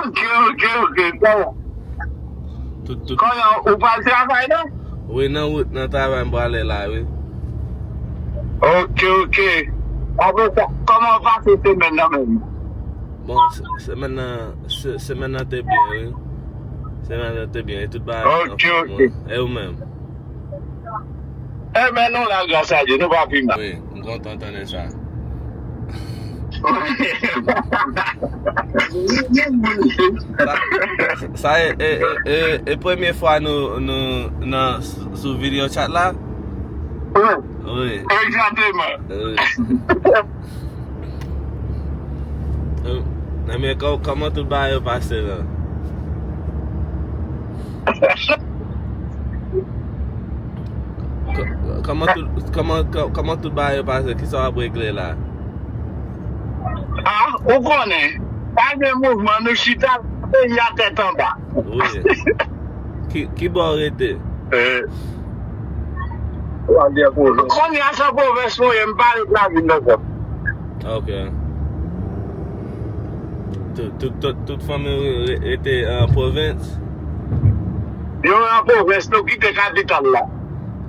Ok. Quand on va travailler là? Oui, non, travail, on va aller là, oui. Ok. Comment va cette semaine là même? Bon, c'est maintenant t'es bien, oui. C'est maintenant t'es bien, et tout va. Ok. Et vous-même? Eh ben non, là, grâce à Dieu, nous va plus mal. Oui, on compte entendre ça. Ça est première fois nous sur vidéo chat là? Oui. Exactement. Mais comment tout va passer là? Comment tout va passer? Qui ça va régler là? Ah, on connaît. Pas de mouvement, nous chita, il y a tête en bas. Oui. Qui va arrêter? On est à sa province, il n'y a pas de la ville. Ok. Toute famille était en province? Il y a en province, nous quittons la capitale là.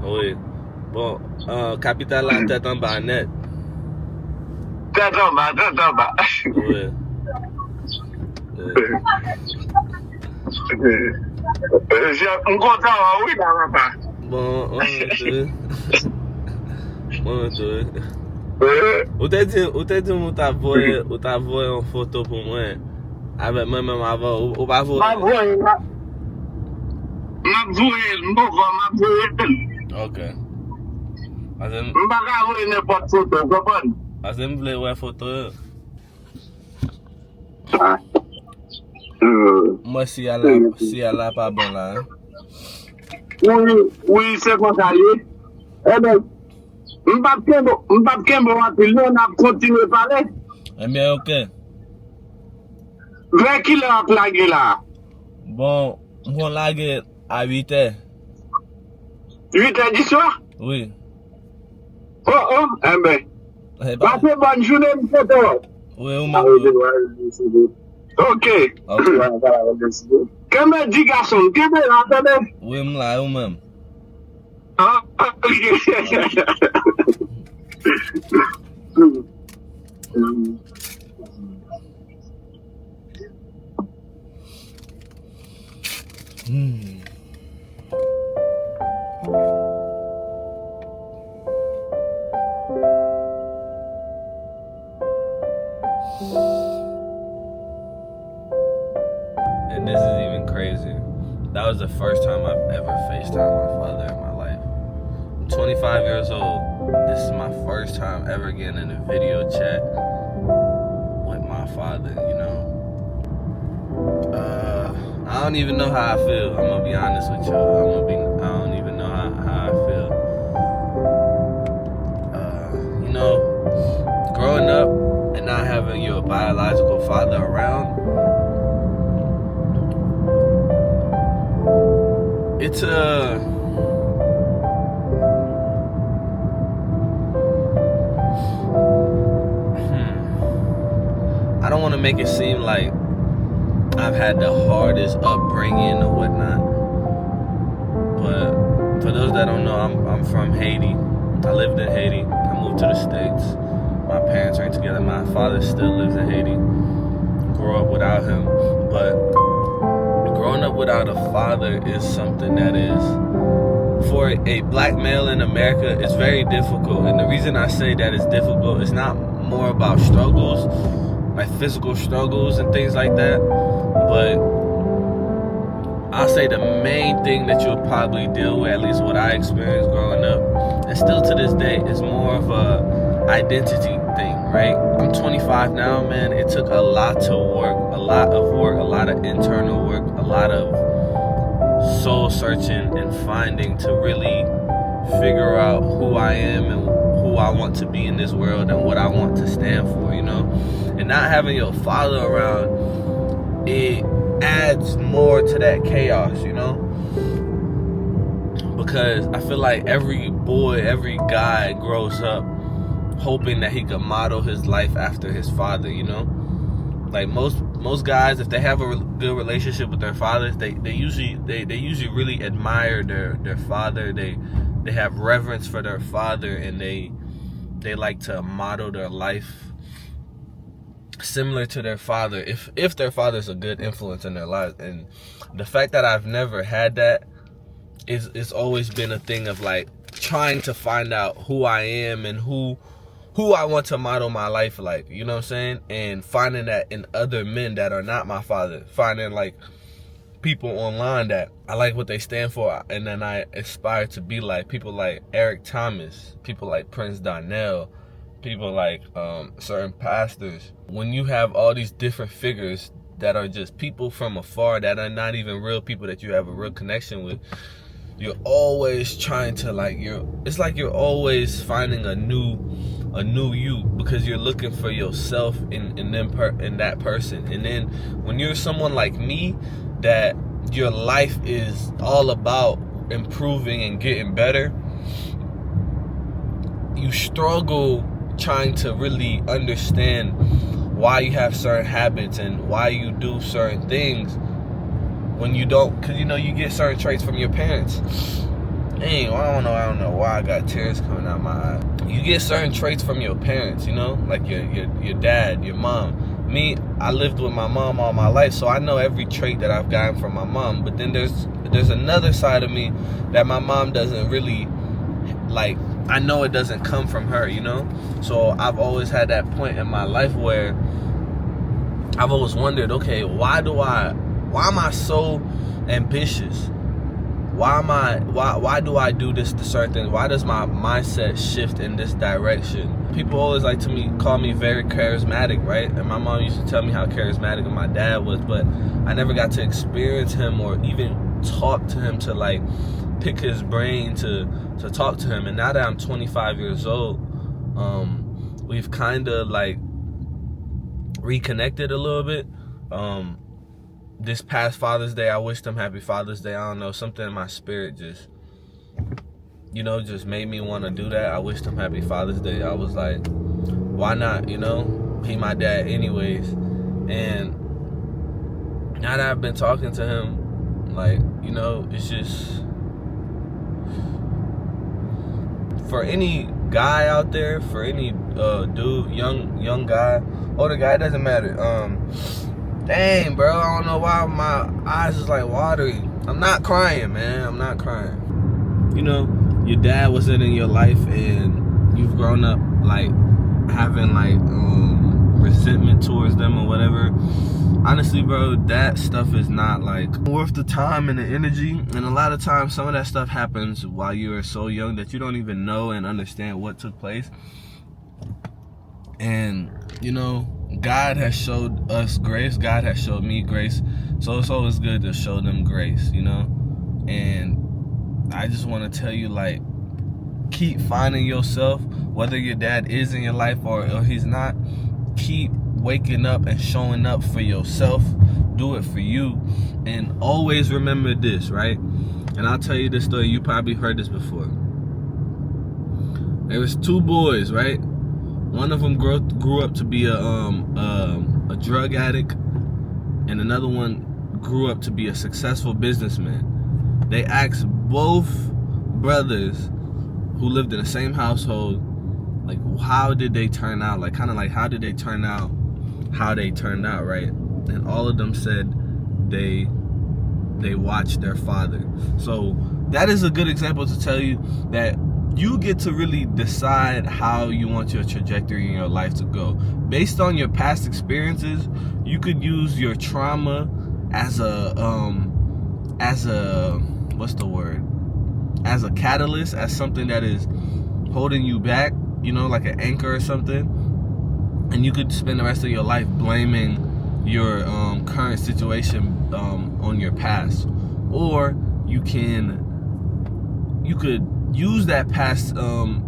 Oui. Bon, capitale là, tête en bas net. Tête en bas. Oui. On compte oui, là, papa. Bon, Ou t'as dit, ou t'as voyé une photo pour moi? Avec moi-même avant, ou pas voir? Ma voix. Ok. Je ne vais pas voir n'importe photo, vous comprenez? Parce que je voulais voir photo. Moi, si elle a pas bon là. Oui, c'est comme ça. Eh bien, je ne vais pas continuer à parler. Eh bien, ok. Vers qui l'a plagué là? Bon, on l'a à 8h. 8h du soir? Oui. Oh, eh bien. Passez bonne journée, monsieur. Oui, on m'a dit. Ok. Comment dit garçon? Comment attendez? Oui, on l'a, ou même. Ah, And this is even crazy. That was the first time I've ever FaceTimed my father in my life. I'm 25 years old. This is my first time ever getting in a video chat with my father, you know. I don't even know how I feel. I'm gonna be honest with you. I don't even know how I feel. You know, growing up and not having your biological father around, it's I don't want to make it seem like I've had the hardest upbringing or whatnot, but for those that don't know, I'm from Haiti. I lived in Haiti. I moved to the States. My parents aren't together. My father still lives in Haiti. Grew up without him, but growing up without a father is something that is, for a black male in America, it's very difficult. And the reason I say that it's difficult is not more about struggles, like physical struggles and things like that, but I'll say the main thing that you'll probably deal with, at least what I experienced growing up, and still to this day, is more of a identity thing, right? I'm 25 now, man. It took a lot to work, a lot of internal work, a lot of soul searching and finding to really figure out who I am and who I want to be in this world and what I want to stand for, you know? And not having your father around, it adds more to that chaos, you know? Because I feel like every boy, every guy grows up hoping that he could model his life after his father, you know? Like most guys, if they have a good relationship with their fathers, they usually really admire their father. They have reverence for their father, and they like to model their life similar to their father, if their father's a good influence in their lives. And the fact that I've never had that it's always been a thing of like trying to find out who I am and who I want to model my life like, you know what I'm saying? And finding that in other men that are not my father, finding like people online that I like what they stand for, and then I aspire to be like people like Eric Thomas, people like Prince Donnell, people like certain pastors. When you have all these different figures that are just people from afar that are not even real people that you have a real connection with, you're always trying to like, it's like you're always finding a new you, because you're looking for yourself in that person. And then when you're someone like me, that your life is all about improving and getting better, you struggle trying to really understand why you have certain habits and why you do certain things when you don't, because you know you get certain traits from your parents. Dang, I don't know why I got tears coming out my eye. You get certain traits from your parents, you know, like your dad, your mom. Me, I lived with my mom all my life, so I know every trait that I've gotten from my mom. But then there's another side of me that my mom doesn't really like. I know it doesn't come from her, you know? So I've always had that point in my life where I've always wondered, okay, why am I so ambitious? Why do I do this to certain things? Why does my mindset shift in this direction? People always like to call me very charismatic, right? And my mom used to tell me how charismatic my dad was, but I never got to experience him or even talk to him to like pick his brain to talk to him. And now that I'm 25 years old, we've kind of like reconnected a little bit. This past Father's Day, I wished him happy Father's Day. I don't know, something in my spirit just made me want to do that. I wished him happy Father's Day. I was like, why not, you know? He my dad anyways. And now that I've been talking to him, like, you know, it's just, for any guy out there, for any dude, young guy, older guy, it doesn't matter. Dang, bro, I don't know why my eyes is like watery. I'm not crying, man. I'm not crying. You know, your dad wasn't in your life, and you've grown up like having like resentment towards them or whatever. Honestly, bro, that stuff is not like worth the time and the energy. And a lot of times, some of that stuff happens while you are so young that you don't even know and understand what took place. And you know, God has showed us grace. God has showed me grace. So it's always good to show them grace, you know? And I just want to tell you, like, keep finding yourself, whether your dad is in your life or he's not. Keep waking up and showing up for yourself. Do it for you. And always remember this, right? And I'll tell you this story. You probably heard this before. There was two boys, right? One of them grew up to be a drug addict, and another one grew up to be a successful businessman. They asked both brothers who lived in the same household, like, how did they turn out? Like, kind of like, how did they turn out how they turned out, right? And all of them said they watched their father. So that is a good example to tell you that you get to really decide how you want your trajectory in your life to go. Based on your past experiences, you could use your trauma as a catalyst, as something that is holding you back, you know, like an anchor or something. And you could spend the rest of your life blaming your current situation on your past. Or you could use that past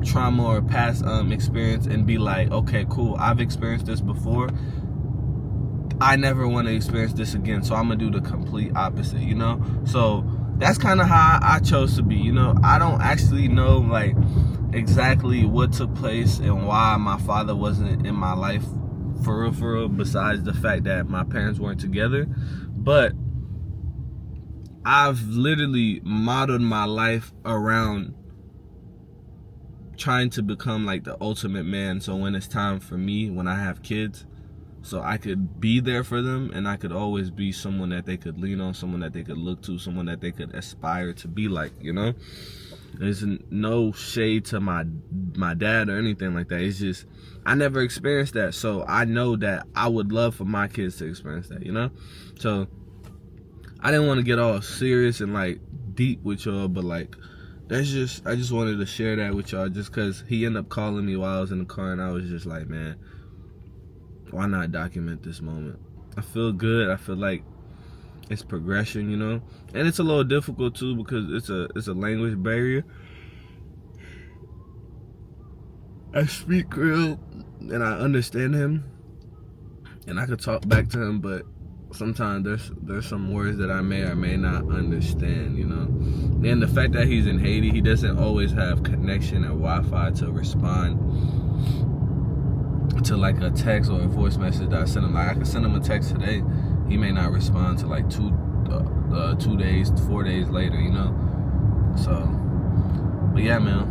trauma or past experience and be like, okay, cool, I've experienced this before. I never want to experience this again, so I'm going to do the complete opposite, you know? So that's kind of how I chose to be, you know? I don't actually know, like, exactly what took place and why my father wasn't in my life for real, besides the fact that my parents weren't together. But I've literally modeled my life around trying to become like the ultimate man. So when it's time for me, when I have kids, so I could be there for them, and I could always be someone that they could lean on, someone that they could look to, someone that they could aspire to be like, you know? There's no shade to my dad or anything like that. It's just, I never experienced that. So I know that I would love for my kids to experience that, you know? So I didn't want to get all serious and like deep with y'all, but like, I just wanted to share that with y'all, just because he ended up calling me while I was in the car, and I was just like, man, why not document this moment? I feel good. I feel like it's progression, you know? And it's a little difficult too, because it's a language barrier. I speak Creole and I understand him, and I could talk back to him, but sometimes there's some words that I may or may not understand, you know? And the fact that he's in Haiti, he doesn't always have connection and Wi-Fi to respond to like a text or a voice message that I send him. Like, I could send him a text today, he may not respond to like 2 days, 4 days later, you know? So, but yeah, man,